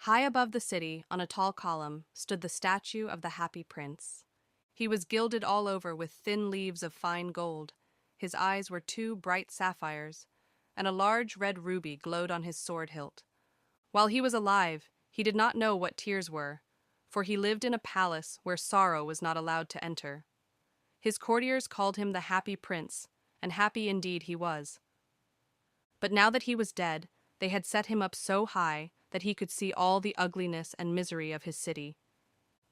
High above the city, on a tall column, stood the statue of the Happy Prince. He was gilded all over with thin leaves of fine gold. His eyes were two bright sapphires, and a large red ruby glowed on his sword hilt. While he was alive, he did not know what tears were, for he lived in a palace where sorrow was not allowed to enter. His courtiers called him the Happy Prince, and happy indeed he was. But now that he was dead, they had set him up so high that he could see all the ugliness and misery of his city.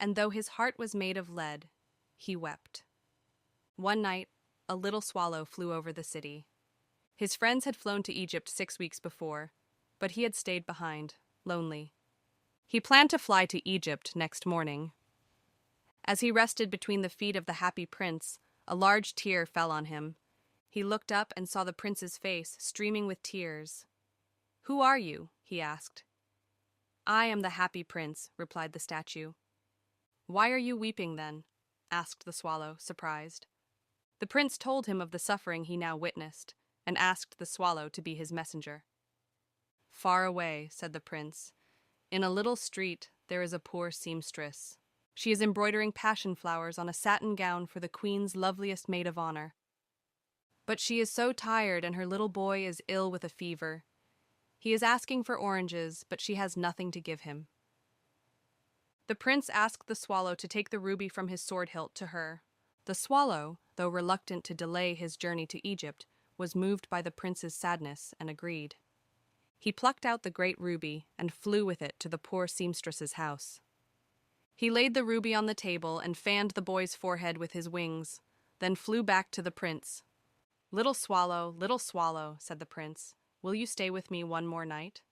And though his heart was made of lead, he wept. One night, a little swallow flew over the city. His friends had flown to Egypt 6 weeks before, but he had stayed behind, lonely. He planned to fly to Egypt next morning. As he rested between the feet of the Happy Prince, a large tear fell on him. He looked up and saw the prince's face streaming with tears. "Who are you?" he asked. "I am the Happy Prince," replied the statue. "Why are you weeping, then?" asked the swallow, surprised. The prince told him of the suffering he now witnessed, and asked the swallow to be his messenger. "Far away," said the prince, "in a little street there is a poor seamstress. She is embroidering passion flowers on a satin gown for the queen's loveliest maid of honor. But she is so tired, and her little boy is ill with a fever. He is asking for oranges, but she has nothing to give him." The prince asked the swallow to take the ruby from his sword hilt to her. The swallow, though reluctant to delay his journey to Egypt, was moved by the prince's sadness and agreed. He plucked out the great ruby and flew with it to the poor seamstress's house. He laid the ruby on the table and fanned the boy's forehead with his wings, then flew back to the prince. Little swallow," said the prince, "will you stay with me one more night?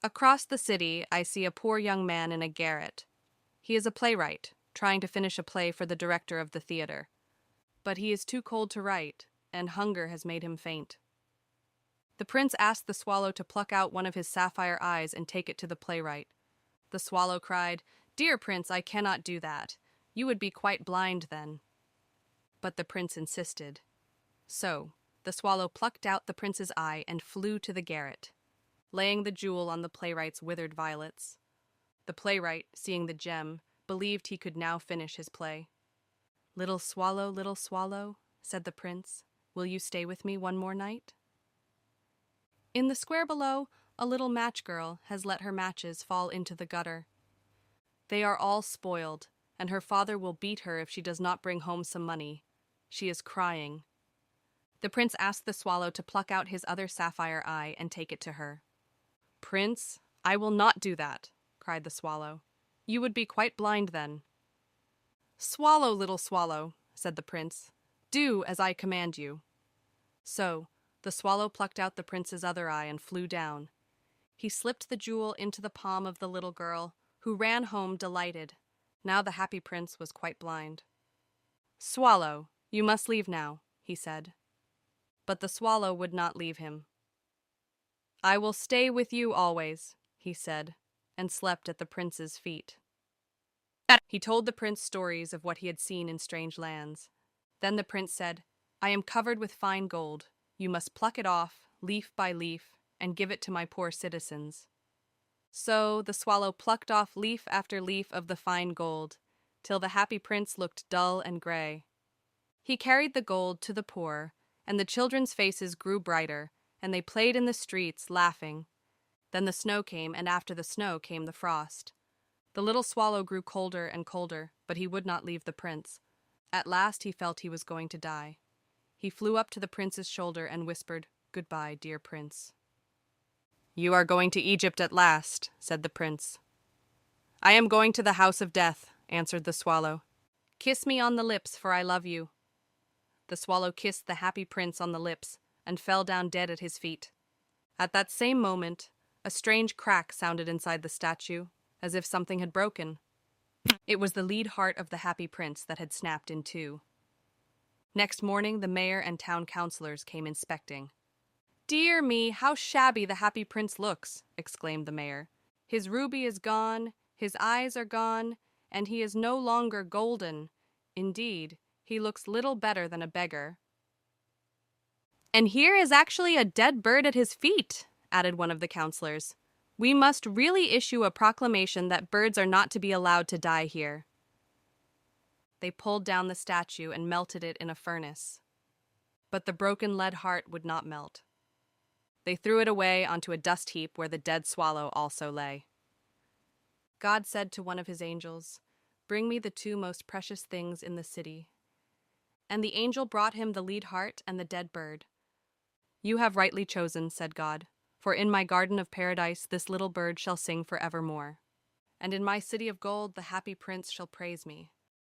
Across the city, I see a poor young man in a garret. He is a playwright, trying to finish a play for the director of the theater. But he is too cold to write, and hunger has made him faint." The prince asked the swallow to pluck out one of his sapphire eyes and take it to the playwright. The swallow cried, "Dear prince, I cannot do that. You would be quite blind then." But the prince insisted. So, the swallow plucked out the prince's eye and flew to the garret, laying the jewel on the playwright's withered violets. The playwright, seeing the gem, believed he could now finish his play. Little swallow," said the prince, "will you stay with me one more night?" In the square below, a little match girl has let her matches fall into the gutter. They are all spoiled, and her father will beat her if she does not bring home some money. She is crying. The prince asked the swallow to pluck out his other sapphire eye and take it to her. "Prince, I will not do that," cried the swallow. "You would be quite blind then." "Swallow, little swallow," said the prince. "Do as I command you." So, the swallow plucked out the prince's other eye and flew down. He slipped the jewel into the palm of the little girl, who ran home delighted. Now the Happy Prince was quite blind. "Swallow, you must leave now," he said. But the swallow would not leave him. "I will stay with you always," he said, and slept at the prince's feet. He told the prince stories of what he had seen in strange lands. Then the prince said, "I am covered with fine gold. You must pluck it off, leaf by leaf, and give it to my poor citizens." So the swallow plucked off leaf after leaf of the fine gold, till the Happy Prince looked dull and gray. He carried the gold to the poor, and the children's faces grew brighter, and they played in the streets, laughing. Then the snow came, and after the snow came the frost. The little swallow grew colder and colder, but he would not leave the prince. At last he felt he was going to die. He flew up to the prince's shoulder and whispered, "Goodbye, dear prince." "You are going to Egypt at last," said the prince. "I am going to the house of death," answered the swallow. "Kiss me on the lips, for I love you." The swallow kissed the Happy Prince on the lips and fell down dead at his feet. At that same moment, a strange crack sounded inside the statue, as if something had broken. It was the lead heart of the Happy Prince that had snapped in two. Next morning, the mayor and town councilors came inspecting. "Dear me, how shabby the Happy Prince looks," exclaimed the mayor. "His ruby is gone, his eyes are gone, and he is no longer golden. Indeed, he looks little better than a beggar." "And here is actually a dead bird at his feet," added one of the counselors. We must really issue a proclamation that birds are not to be allowed to die here. They pulled down the statue and melted it in a furnace. But the broken lead heart would not melt. They threw it away onto a dust heap where the dead swallow also lay. God said to one of his angels, "Bring me the two most precious things in the city." And the angel brought him the lead heart and the dead bird. "You have rightly chosen," said God, "for in my garden of paradise this little bird shall sing forevermore. And in my city of gold the happy prince shall praise me."